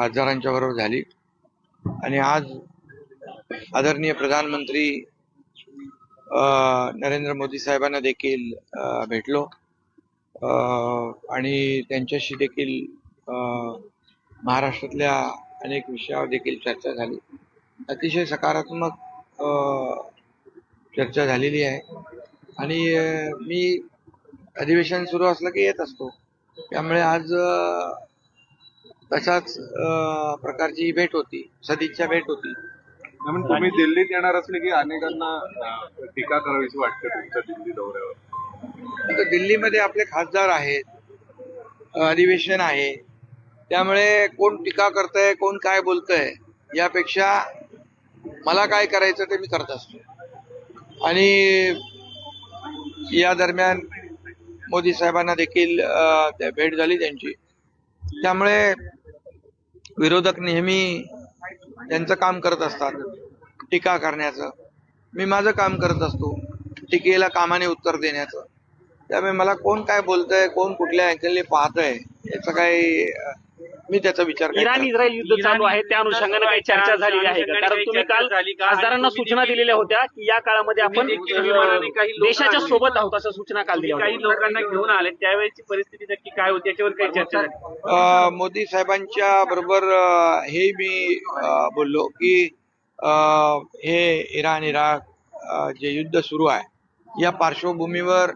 खासदारांच्या बरोबर झाली आणि आज आदरणीय प्रधानमंत्री नरेंद्र मोदी साहेबांना देखील भेटलो आणि त्यांच्याशी देखील महाराष्ट्रातल्या अनेक विषयावर देखील चर्चा झाली. अतिशय सकारात्मक चर्चा झालेली आहे आणि मी अधिवेशन सुरू असलं की येत असतो, त्यामुळे आज तशाच प्रकारची ही भेट होती, सदिच्छा भेट होती. तुम्ही दिल्लीत येणार असले की अनेकांना टीका करावीशी वाटते तुमच्या दिल्ली दौऱ्यावर. दिल्लीमध्ये आपले खासदार आहेत, अधिवेशन आहे, त्यामुळे कोण टीका करतंय कोण काय बोलतंय यापेक्षा मला काय करायचं ते मी करत असतो. आणि या दरम्यान मोदी साहेबांना देखील भेट झाली त्यांची, त्यामुळे विरोधक नेहमी त्यांचं काम करत असतात टीका करण्याचं. मी माझं काम करत असतो टीकेला कामाने उत्तर देण्याचं. त्यामुळे मला कोण काय बोलतंय कोण कुठल्या अँगलने पाहतंय याचा काही मी त्याचा विचार इराण इस्रायल युद्ध चालू आहे त्या अनुषंगाने काही चर्चा झालेली आहे का? कारण तुम्ही काल खासदारांना सूचना दिलेल्या होत्या की या काळामध्ये आपण देशाच्या सोबत आहोत अशा सूचना काल दिल्या. काही लोकांना घेऊन आले त्यावेळेची परिस्थिती नक्की काय होती याच्यावर काही चर्चा झाली? मोदी साहेबांच्या बरोबर हे मी बोललो की हे इराण इराक जे युद्ध सुरू आहे या पार्श्वभूमीवर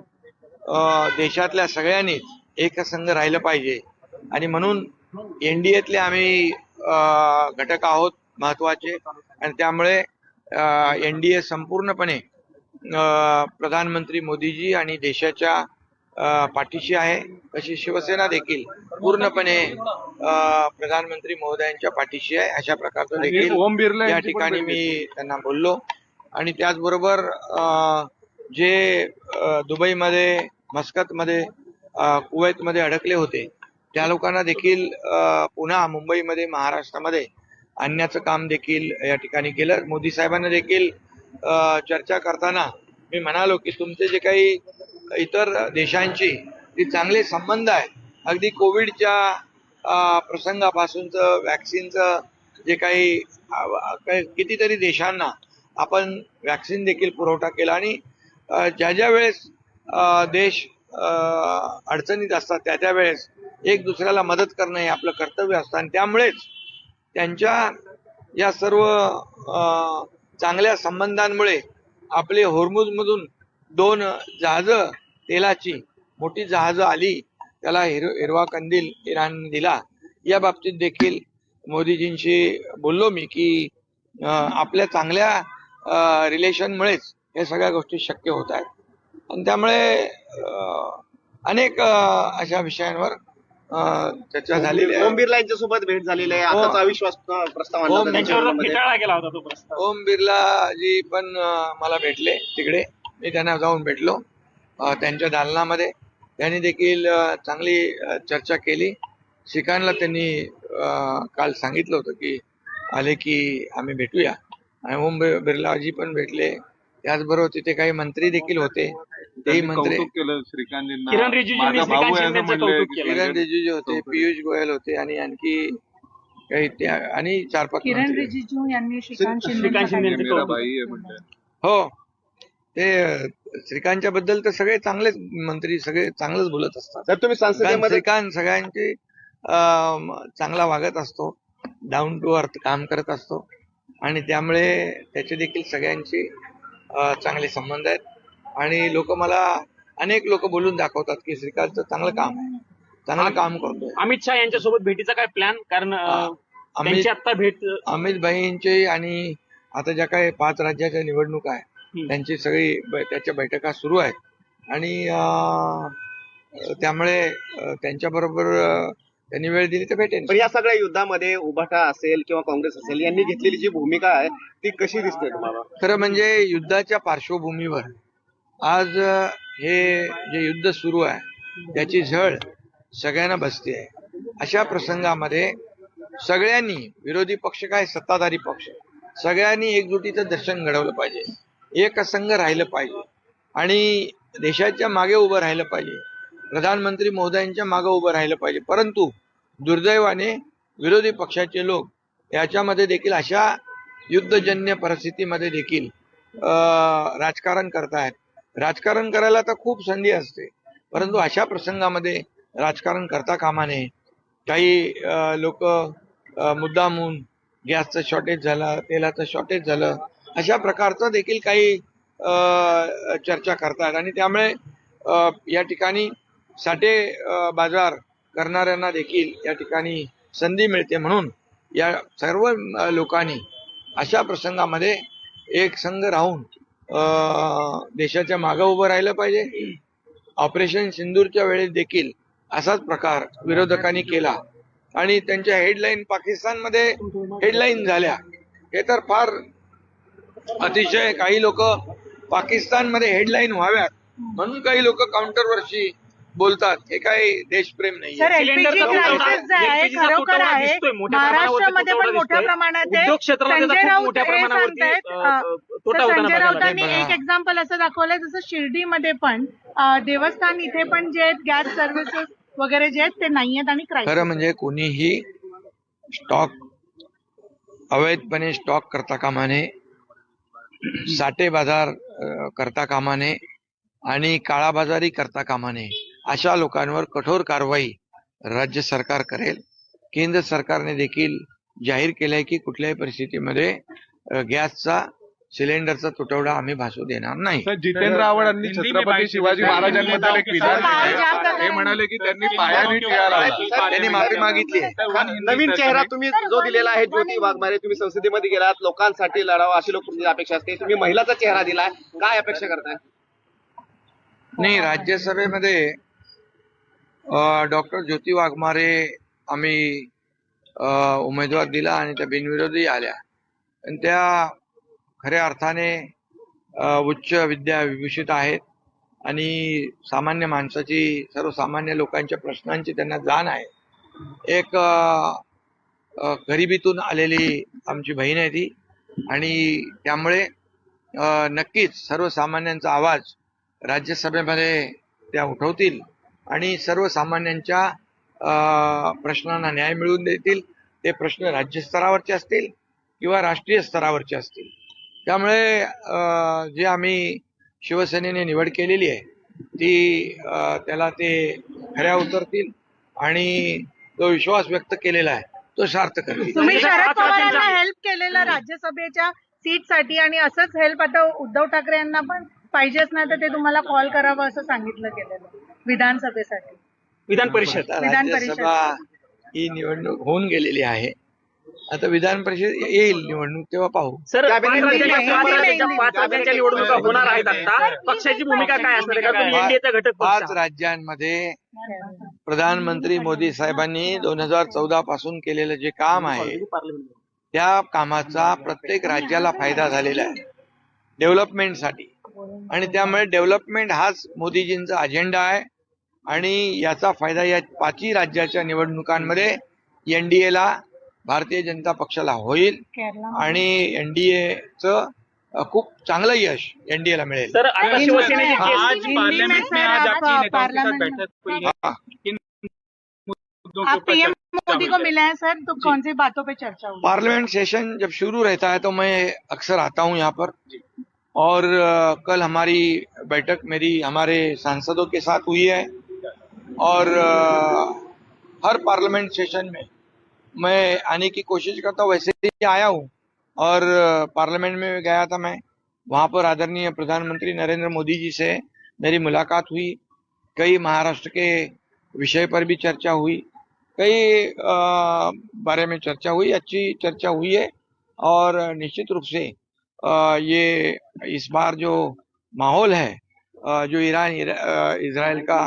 देशातल्या सगळ्यांनीच एकसंघ राहिलं पाहिजे आणि म्हणून एनडीएतले आम्ही घटक आहोत महत्वाचे आणि त्यामुळे एनडीए संपूर्णपणे प्रधानमंत्री मोदीजी आणि देशाच्या पाठीशी आहे. तशी शिवसेना देखील पूर्णपणे प्रधानमंत्री महोदयांच्या पाठीशी आहे. अशा प्रकारचं देखील या ठिकाणी मी त्यांना बोललो. आणि त्याचबरोबर जे दुबईमध्ये मस्कतमध्ये कुवैतमध्ये अडकले होते त्या लोकांना देखील पुन्हा मुंबईमध्ये महाराष्ट्रामध्ये आणण्याचं काम देखील या ठिकाणी केलं. मोदी साहेबांना देखील चर्चा करताना मी म्हणालो की तुमचे जे काही इतर देशांची जे चांगले संबंध आहेत, अगदी कोविडच्या प्रसंगापासूनचं वॅक्सिनचं जे काही कितीतरी देशांना आपण वॅक्सिन देखील पुरवठा केला आणि ज्या ज्या वेळेस देश अडचणीत असतात त्या त्या वेळेस एक दुसऱ्याला मदत करणं हे आपलं कर्तव्य असतं आणि त्यामुळेच त्यांच्या या सर्व चांगल्या संबंधांमुळे आपले होर्मुझमधून 2 जहाजं तेलाची मोठी जहाजं आली, त्याला हिरवा कंदील इराणने दिला. या बाबतीत देखील मोदीजींशी बोललो मी की आपल्या चांगल्या रिलेशनमुळेच हे सगळ्या गोष्टी शक्य होत आहेत आणि त्यामुळे अनेक अशा विषयांवर चर्चा झालेली आहे. ओम बिर्ला यांच्यासोबत भेट झालेली आहे. आताचा अविश्वास प्रस्ताव गेला होता तो प्रस्ताव. ओम बिर्ला जी पण मला भेटले तिकडे, मी त्यांना जाऊन भेटलो त्यांच्या दालनामध्ये. त्यांनी देखील चांगली चर्चा केली. शिखांना त्यांनी काल सांगितलं होतं की आले की आम्ही भेटूया आणि ओम बिर्लाजी पण भेटले. त्याचबरोबर तिथे काही मंत्री देखील होते, तेही मंत्री किरण रिजिजू होते, पियुष गोयल होते आणि आणखी काही त्या आणि 4-5 किरण रिजिजू यांनी हो ते श्रीकांतच्या बद्दल तर सगळे चांगलेच मंत्री सगळे चांगलंच बोलत असतात. तर तुम्ही संसदेमध्ये श्रीकांत सगळ्यांची चांगला वागत असतो, डाऊन टू अर्थ काम करत असतो आणि त्यामुळे त्याचे देखील सगळ्यांची चांगले संबंध आहेत आणि अनेक लोक बोलून दाखवतात की श्रीकांतचं चांगलं काम आहे, चांगलं काम करतोय. अमित शहा यांच्यासोबत भेटीचा काय प्लॅन? कारण आता भेट अमित भाईंचे आणि आता ज्या काही 5 राज्याच्या निवडणुका आहे त्यांची सगळी त्याच्या बैठका सुरू आहेत आणि त्यामुळे त्यांच्याबरोबर त्यांनी वेळ दिली तर भेटेल. पण या सगळ्या युद्धामध्ये उभाटा असेल किंवा काँग्रेस असेल यांनी घेतलेली जी भूमिका आहे ती कशी दिसते तुम्हाला? खरं म्हणजे युद्धाच्या पार्श्वभूमीवर आज हे जे युद्ध सुरू आहे त्याची झळ सगळ्यांना बसते आहे. अशा प्रसंगामध्ये सगळ्यांनी, विरोधी पक्ष काय सत्ताधारी पक्ष, सगळ्यांनी एकजुटीचं दर्शन घडवलं पाहिजे, एकसंघ राहिलं पाहिजे आणि देशाच्या मागे उभं राहिलं पाहिजे, प्रधानमंत्री महोदयांच्या मागे उभं राहिलं पाहिजे. परंतु दुर्दैवाने विरोधी पक्षाचे लोक याच्यामध्ये देखील अशा युद्धजन्य परिस्थितीमध्ये देखील राजकारण करतायत. राजकारण करायला तर खूप संधी असते, परंतु अशा प्रसंगामध्ये राजकारण करता कामा नये. काही लोक मुद्दामून गॅसचं शॉर्टेज झालं, तेलाचं शॉर्टेज झालं, अशा प्रकारचं देखील काही चर्चा करतात आणि त्यामुळे या ठिकाणी साठे बाजार करणाऱ्यांना देखील या ठिकाणी संधी मिळते. म्हणून या सर्व लोकांनी अशा प्रसंगामध्ये एक संघ राहून देशाच्या मागे उभं राहिलं पाहिजे. ऑपरेशन सिंदूरच्या वेळेस देखील असाच प्रकार विरोधकांनी केला आणि त्यांच्या हेडलाईन पाकिस्तानमध्ये हेडलाईन झाल्या. हे तर फार अतिशय, काही लोक पाकिस्तानमध्ये हेडलाईन व्हाव्यात म्हणून काही लोक काउंटरवर्षी बोलतात. हे काही देशप्रेम नाही. सर, एलपीजी क्रायसिस जे आहे खरोखर आहे. महाराष्ट्रामध्ये पण मोठ्या प्रमाणात आहे. संजय राऊत हे सांगतायत, संजय राऊतांनी एक एक्झाम्पल असं दाखवलंय, जसं शिर्डीमध्ये पण देवस्थान इथे पण जे आहेत गॅस सर्व्हिसेस वगैरे जे आहेत ते नाहीयेत आणि क्रायसिस. खरं म्हणजे कोणीही स्टॉक अवैधपणे स्टॉक करता कामा नये, साठे बाजार करता कामा नये आणि काळाबाजारी करता कामा नये. अशा लोकांवर कठोर कारवाई राज्य सरकार करेल. केंद्र सरकारने देखील जाहीर केलंय की कुठल्याही परिस्थितीमध्ये गॅसचा सिलेंडरचा तुटवडा आम्ही भासू देणार नाही. जितेंद्र आव्हाडांनी छत्रपती शिवाजी महाराजांबद्दल एक विधान केलं. ते म्हणाले की त्यांनी पायाने टिळा लावला. त्यांनी माफी मागितली. नवीन चेहरा तुम्ही जो दिलेला आहे ज्योती वाघमारे, तुम्ही संसदेमध्ये गेलात, लोकांसाठी लढावा अशी लोकांची अपेक्षा असते. तुम्ही महिलाचा चेहरा दिलाय, काय अपेक्षा करताय? नाही, राज्यसभेमध्ये डॉक्टर ज्योती वाघमारे आम्ही उमेदवार दिला आणि त्या बिनविरोधी आल्या आणि त्या खऱ्या अर्थाने उच्च विद्या विभूषित आहेत आणि सामान्य माणसाची, सर्वसामान्य लोकांच्या प्रश्नांची त्यांना जाण आहे. एक गरिबीतून आलेली आमची बहीण आहे ती आणि त्यामुळे नक्कीच सर्वसामान्यांचा आवाज राज्यसभेमध्ये त्या उठवतील आणि सर्वसामान्यांच्या प्रश्नांना न्याय मिळवून देतील. ते प्रश्न राज्यस्तरावरचे असतील किंवा राष्ट्रीय स्तरावरचे असतील. त्यामुळे जे आम्ही शिवसेनेने निवड केलेली आहे ती त्याला ते खऱ्या उतरतील आणि जो विश्वास व्यक्त केलेला आहे तो सार्थ करतील. तुम्ही शरद पवारांना हेल्प केलेलं राज्यसभेच्या सीटसाठी आणि असंच हेल्प आता उद्धव ठाकरे यांना पण पाहिजेच नाही तर ते तुम्हाला कॉल करावं असं सांगितलं गेलेलं विधानसभेसाठी. विधान परिषद राज्यसभा ही निवडणूक होऊन गेलेली आहे. आता विधान परिषद येईल निवडणूक, तेव्हा पाहू. सर, 5 राज्यांच्या निवडणुका होणार आहेत. आता पक्षाची भूमिका काय असणार आहे? कारण एनडीएचा घटक 5 राज्यांमध्ये प्रधानमंत्री मोदी साहेबांनी 2014 पासून केलेलं जे काम आहे त्या कामाचा प्रत्येक राज्याला फायदा झालेला आहे डेव्हलपमेंटसाठी आणि त्यामुळे डेव्हलपमेंट हाच मोदीजींचा अजेंडा आहे आणि याचा फायदा या 5ही राज्याच्या निवडणुकांमध्ये एनडीएला, भारतीय जनता पक्षाला होईल आणि एनडीएचं खूप चांगलं यश एनडीएला मिळेल. तर आता शिवसेनेची आज पार्लियामेंट में आज आपकी नेताओं के साथ बैठक हुई है. आप पीएम मोदी को मिले हैं सर, तो कौन सी बातों पे चर्चा हुई? पार्लियामेंट सेशन जब शुरू रहता है तो मैं अक्सर आता हूं यहाँ पर और कल हमारी बैठक मेरी हमारे सांसदों के साथ हुई है और हर पार्लियामेंट सेशन में मैं आने की कोशिश करता हूँ. वैसे ही आया हूँ और पार्लियामेंट में गया था मैं, वहाँ पर आदरणीय प्रधानमंत्री नरेंद्र मोदी जी से मेरी मुलाकात हुई. कई महाराष्ट्र के विषय पर भी चर्चा हुई, कई बारे में चर्चा हुई, अच्छी चर्चा हुई है और निश्चित रूप से ये इस बार जो माहौल है जो ईरान इजराइल का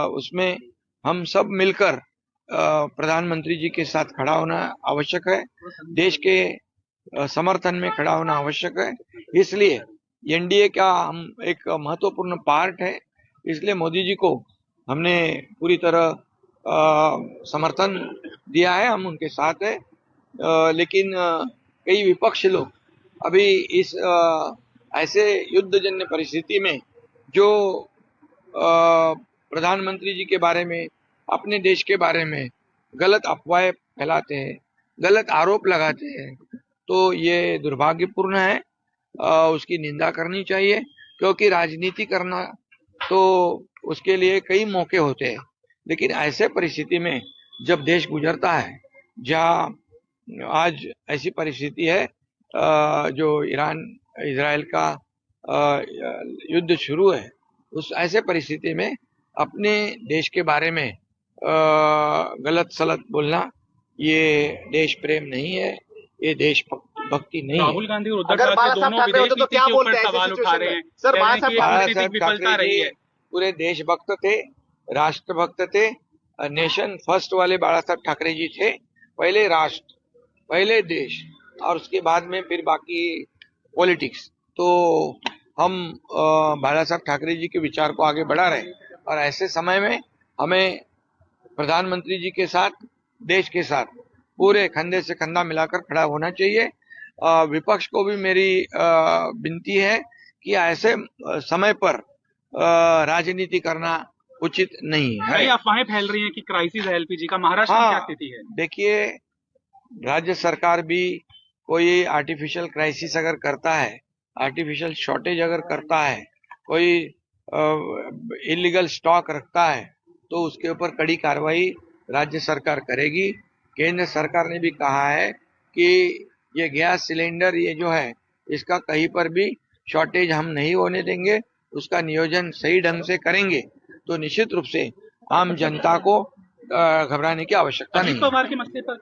उसमें हम सब मिलकर प्रधानमंत्री जी के साथ खड़ा होना आवश्यक है. देश के समर्थन में खड़ा होना आवश्यक है. इसलिए एनडीए का हम एक महत्वपूर्ण पार्ट है. इसलिए मोदी जी को हमने पूरी तरह समर्थन दिया है, हम उनके साथ है. लेकिन कई विपक्ष लोग अभी इस ऐसे युद्धजन्य परिस्थिति में जो प्रधानमंत्री जी के बारे में, अपने देश के बारे में गलत अफवाहें फैलाते हैं, गलत आरोप लगाते हैं, तो ये दुर्भाग्यपूर्ण है। उसकी निंदा करनी चाहिए, क्योंकि राजनीति करना तो उसके लिए कई मौके होते हैं, लेकिन ऐसे परिस्थिति में जब देश गुजरता है, जहाँ आज ऐसी परिस्थिति है, जो ईरान इजराइल का युद्ध शुरू है, उस ऐसे परिस्थिति में अपने देश के बारे में गलत सलत बोलना ये देश प्रेम नहीं है, ये देश भक्ति नहीं है। राहुल गांधी और उद्धव अगर ठाकरे बाला दोनों साहब ठाकरे विदेश होते तो नीति क्या के बोलते ऊपर हैं ऐसी सवाल उठा सिचुएशन रहे में? हैं। सर, कह रहे हैं कि बाला राजनीतिक साहब विफलता ठाकरे रही जी है। पूरे देशभक्त थे, राष्ट्रभक्त थे, नेशन फर्स्ट वाले बाला साहब ठाकरे जी थे। पहले राष्ट्र, पहले देश, और उसके बाद में फिर बाकी पॉलिटिक्स। तो हम बाला साहब ठाकरे जी के विचार को आगे बढ़ा रहे हैं, और ऐसे समय में हमें प्रधानमंत्री जी के साथ, देश के साथ पूरे कंधे से कंधा मिलाकर खड़ा होना चाहिए। विपक्ष को भी मेरी विनती है कि ऐसे समय पर राजनीति करना उचित नहीं है। कई अफवाहें फैल रही हैं कि क्राइसिस है एलपीजी का, महाराष्ट्र में क्या स्थिति है? देखिए, राज्य सरकार भी कोई आर्टिफिशियल क्राइसिस अगर करता है, आर्टिफिशियल शॉर्टेज अगर करता है, कोई इलीगल स्टॉक रखता है, तो उसके ऊपर कड़ी कार्रवाई राज्य सरकार करेगी। केंद्र सरकार ने भी कहा है कि ये गैस सिलेंडर ये जो है, इसका कहीं पर भी शॉर्टेज हम नहीं होने देंगे, उसका नियोजन सही ढंग से करेंगे, तो निश्चित रूप से आम जनता को घबराने की आवश्यकता नहीं है। अजित पवार के मसले पर